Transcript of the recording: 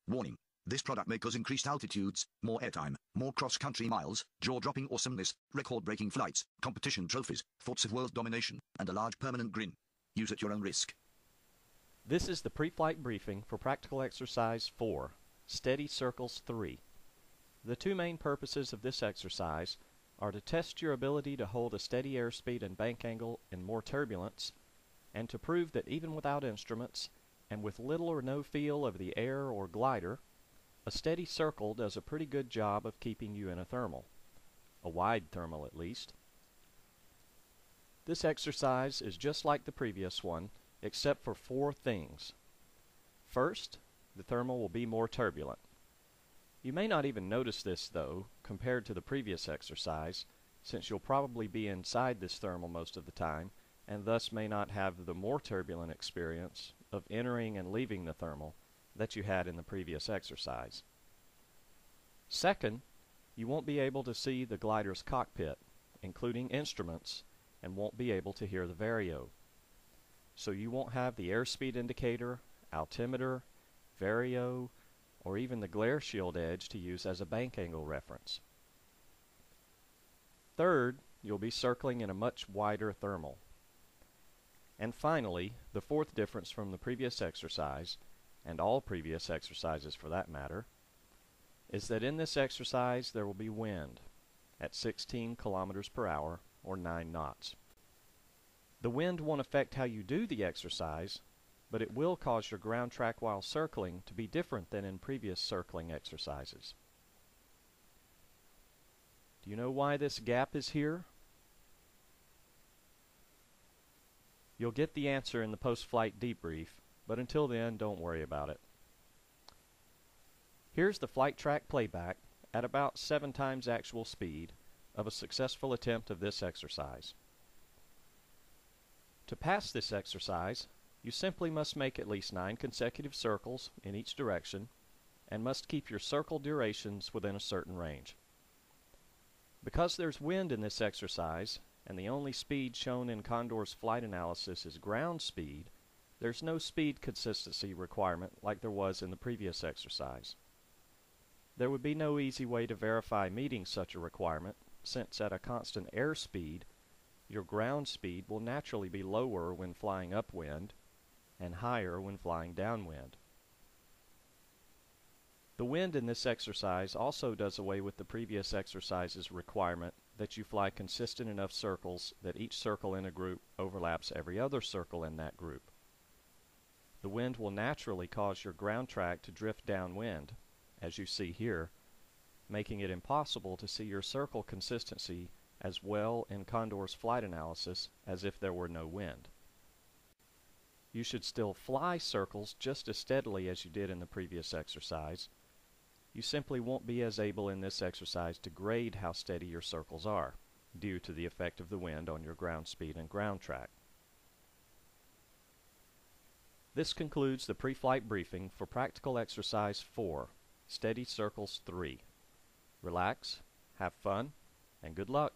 Warning. This product may cause increased altitudes, more airtime, more cross-country miles, jaw-dropping awesomeness, record-breaking flights, competition trophies, thoughts of world domination, and a large permanent grin. Use at your own risk. This is the pre-flight briefing for Practical Exercise 4, Steady Circles 3. The two main purposes of this exercise are to test your ability to hold a steady airspeed and bank angle in more turbulence, and to prove that even without instruments, and with little or no feel of the air or glider, a steady circle does a pretty good job of keeping you in a thermal. A wide thermal at least. This exercise is just like the previous one, except for 4 things. First, the thermal will be more turbulent. You may not even notice this, though, compared to the previous exercise, since you'll probably be inside this thermal most of the time, and thus may not have the more turbulent experience of entering and leaving the thermal that you had in the previous exercise. Second, you won't be able to see the glider's cockpit, including instruments, and won't be able to hear the vario. So you won't have the airspeed indicator, altimeter, vario, or even the glare shield edge to use as a bank angle reference. Third, you'll be circling in a much wider thermal. And finally, the 4th difference from the previous exercise, and all previous exercises for that matter, is that in this exercise there will be wind at 16 kilometers per hour or 9 knots. The wind won't affect how you do the exercise, but it will cause your ground track while circling to be different than in previous circling exercises. Do you know why this gap is here? You'll get the answer in the post-flight debrief, but until then, don't worry about it. Here's the flight track playback at about 7 times actual speed of a successful attempt of this exercise. To pass this exercise, you simply must make at least 9 consecutive circles in each direction and must keep your circle durations within a certain range. Because there's wind in this exercise, and the only speed shown in Condor's flight analysis is ground speed, there's no speed consistency requirement like there was in the previous exercise. There would be no easy way to verify meeting such a requirement, since at a constant airspeed, your ground speed will naturally be lower when flying upwind and higher when flying downwind. The wind in this exercise also does away with the previous exercise's requirement that you fly consistent enough circles that each circle in a group overlaps every other circle in that group. The wind will naturally cause your ground track to drift downwind, as you see here, making it impossible to see your circle consistency as well in Condor's flight analysis as if there were no wind. You should still fly circles just as steadily as you did in the previous exercise. You simply won't be as able in this exercise to grade how steady your circles are, due to the effect of the wind on your ground speed and ground track. This concludes the pre-flight briefing for Practical Exercise 4, Steady Circles 3. Relax, have fun, and good luck.